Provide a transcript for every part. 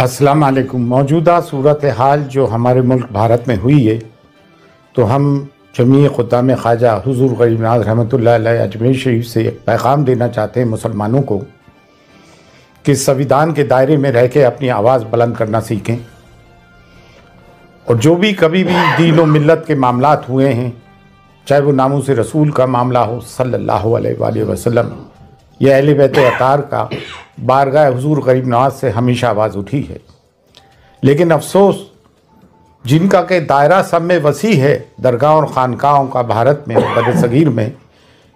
अस्सलाम वालेकुम। मौजूदा सूरत हाल जो हमारे मुल्क भारत में हुई है, तो हम जमीयत खुद्दाम ख्वाजा हुजूर गरीब नवाज़ रहमतुल्लाह अलैह अजमेर शरीफ से एक पैगाम देना चाहते हैं मुसलमानों को कि संविधान के दायरे में रह के अपनी आवाज़ बुलंद करना सीखें। और जो भी कभी भी दीन व मिल्लत के मामलात हुए हैं, चाहे वो नामूस रसूल का मामला हो सल्लल्लाहु अलैहि वसल्लम या अहले बैत अतार का, बारगाह हुजूर गरीब नवाज से हमेशा आवाज़ उठी है। लेकिन अफसोस जिनका के दायरा सब में वसी है, दरगाह और ख़ानकाहों का भारत में बद सगीर में,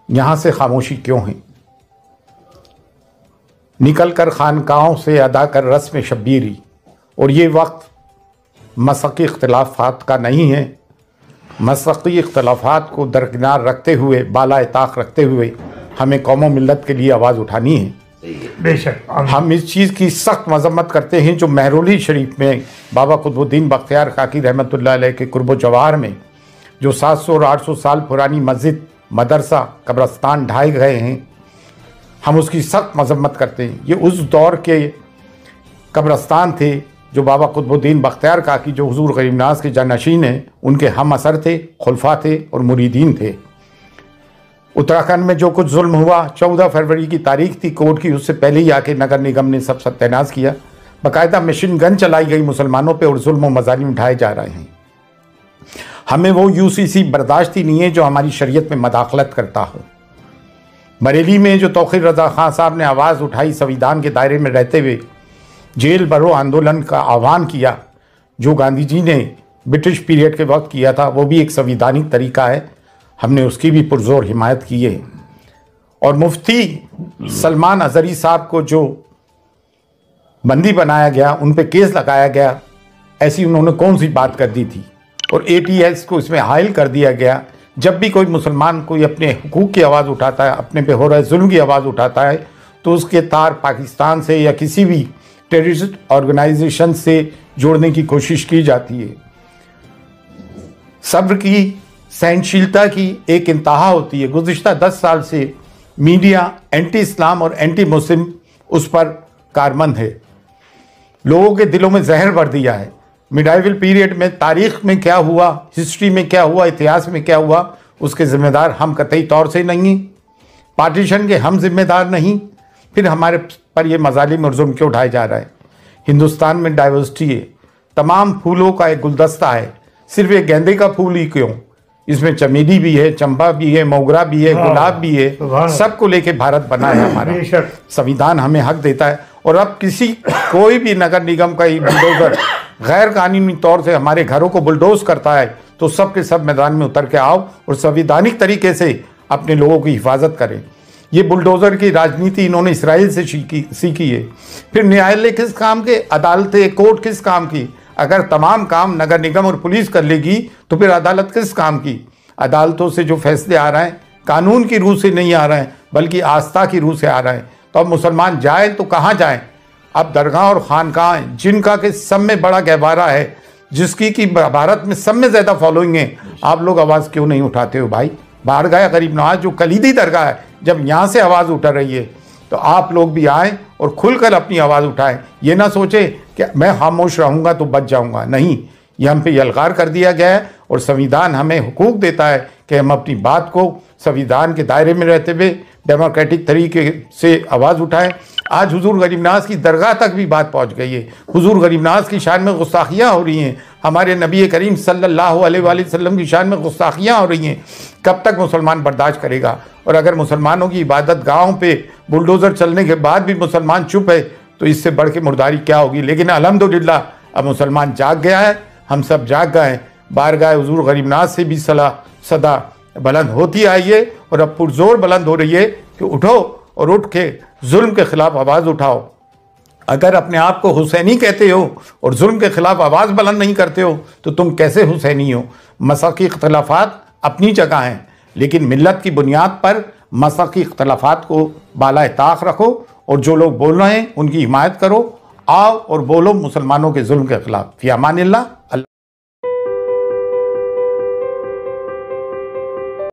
यहाँ से खामोशी क्यों है? निकल कर ख़ानकाहों से अदा कर रस्म शब्बीरी। और ये वक्त मसक़ी इख्तिलाफ़ात का नहीं है। मसक़ी इख्तिलाफ़ात को दरकिनार रखते हुए, बाला ताक़ रखते हुए हमें कौम व मिल्लत के लिए आवाज़ उठानी है। बेशक हम इस चीज़ की सख्त मजम्मत करते हैं जो महरौली शरीफ में बाबा कुतुबुद्दीन बख्तियार काकी रहमतुल्लाह अलैह के कुर्ब जवाहर में जो 700 और 800 साल पुरानी मस्जिद, मदरसा, कब्रस्तान ढाए गए हैं, हम उसकी सख्त मजम्मत करते हैं। ये उस दौर के कब्रस्तान थे जो बाबा कुतुबुद्दीन बख्तियार काकी जो हुजूर गरीब नवाज़ के जानशीन हैं, उनके हम असर थे, खुलफा थे और मुरीदीन थे। उत्तराखंड में जो कुछ जुल्म हुआ, 14 फरवरी की तारीख थी कोर्ट की, उससे पहले ही आके नगर निगम ने सब सत्यानाश किया। बाकायदा मशीन गन चलाई गई मुसलमानों पे और जुल्म और मजालिम उठाए जा रहे हैं। हमें वो यूसीसी बर्दाश्त ही नहीं है जो हमारी शरीयत में मदाखलत करता हो। बरेली में जो तौक़ीर रज़ा खान साहब ने आवाज़ उठाई, संविधान के दायरे में रहते हुए जेल भरो आंदोलन का आह्वान किया, जो गांधी जी ने ब्रिटिश पीरियड के वक्त किया था, वो भी एक संविधानिक तरीका है। हमने उसकी भी पुरजोर हिमायत की है। और मुफ्ती सलमान अज़हरी साहब को जो बंदी बनाया गया, उन पे केस लगाया गया, ऐसी उन्होंने कौन सी बात कर दी थी? और ATS को इसमें हायल कर दिया गया। जब भी कोई मुसलमान कोई अपने हुकूक की आवाज़ उठाता है, अपने पे हो रहे जुल्म की आवाज़ उठाता है, तो उसके तार पाकिस्तान से या किसी भी टेररिस्ट ऑर्गेनाइजेशन से जोड़ने की कोशिश की जाती है। सब्र की, सहनशीलता की एक इंतहा होती है। गुज़िश्ता 10 साल से मीडिया एंटी इस्लाम और एंटी मुस्लिम उस पर कारमंद है। लोगों के दिलों में जहर भर दिया है। मिडाइवल पीरियड में तारीख़ में क्या हुआ, हिस्ट्री में क्या हुआ, इतिहास में क्या हुआ, उसके ज़िम्मेदार हम कतई तौर से नहीं। पार्टीशन के हम जिम्मेदार नहीं। फिर हमारे पर ये मजालिम और जुल्म क्यों उठाए जा रहा है? हिंदुस्तान में डाइवर्सिटी है, तमाम फूलों का एक गुलदस्ता है, सिर्फ एक गेंदे का फूल ही क्यों? इसमें चमेली भी है, चंपा भी है, मोगरा भी है, गुलाब भी है, सबको लेके भारत बना है हमारा। संविधान हमें हक देता है। और अब किसी कोई भी नगर निगम का ही बुलडोजर गैर कानूनी तौर से हमारे घरों को बुलडोज करता है, तो सब के सब मैदान में उतर के आओ और संविधानिक तरीके से अपने लोगों की हिफाजत करें। ये बुलडोजर की राजनीति इन्होंने इसराइल से सीखी है। फिर न्यायालय किस काम के, अदालतें, कोर्ट किस काम की? अगर तमाम काम नगर निगम और पुलिस कर लेगी तो फिर अदालत किस काम की? अदालतों से जो फैसले आ रहे हैं कानून की रूह से नहीं आ रहे हैं, बल्कि आस्था की रूह से आ रहे हैं। तो अब मुसलमान जाए तो कहाँ जाएं? अब दरगाह और खानकाह जिनका के सब में बड़ा गहवारा है, जिसकी कि भारत में सब में ज़्यादा फॉलोइंग है, आप लोग आवाज़ क्यों नहीं उठाते हो भाई? बारगाह गरीब नवाज जो कलीदी दरगाह है, जब यहाँ से आवाज़ उठ रही है तो आप लोग भी आएँ और खुलकर अपनी आवाज़ उठाएं। ये ना सोचे कि मैं खामोश रहूँगा तो बच जाऊँगा। नहीं, ये हम पे यलगार कर दिया गया है और संविधान हमें हुकूक देता है कि हम अपनी बात को संविधान के दायरे में रहते हुए डेमोक्रेटिक तरीके से आवाज़ उठाएं। आज हुजूर गरीब नवाज की दरगाह तक भी बात पहुंच गई है। हुजूर गरीब नवाज की शान में गुस्ताखियाँ हो रही हैं, हमारे नबी करीम सल्लल्लाहु अलैहि वसल्लम की शान में गुस्ताखियाँ हो रही हैं। कब तक मुसलमान बर्दाश्त करेगा? और अगर मुसलमानों की इबादत गाहों पे बुलडोज़र चलने के बाद भी मुसलमान चुप है, तो इससे बढ़ के मुर्दारी क्या होगी? लेकिन अल्हम्दुलिल्लाह अब मुसलमान जाग गया है, हम सब जाग गए हैं। बारगाह हुजूर गरीब नवाज से भी सदा बुलंद होती आई है और अब पुरजोर बुलंद हो रही है कि उठो और उठ के जुल्म के ख़िलाफ़ आवाज़ उठाओ। अगर अपने आप को हुसैनी कहते हो और जुल्म के ख़िलाफ़ आवाज़ बुलंद नहीं करते हो, तो तुम कैसे हुसैनी हो? मसक़ी इख्तिलाफ़ात अपनी जगह हैं, लेकिन मिल्लत की बुनियाद पर मसक़ी इख्तिलाफ़ात को बाला ताक़ रखो और जो लोग बोल रहे हैं उनकी हिमायत करो। आओ और बोलो मुसलमानों के जुल्म के ख़िलाफ़। फ़ी अमानिल्लाह।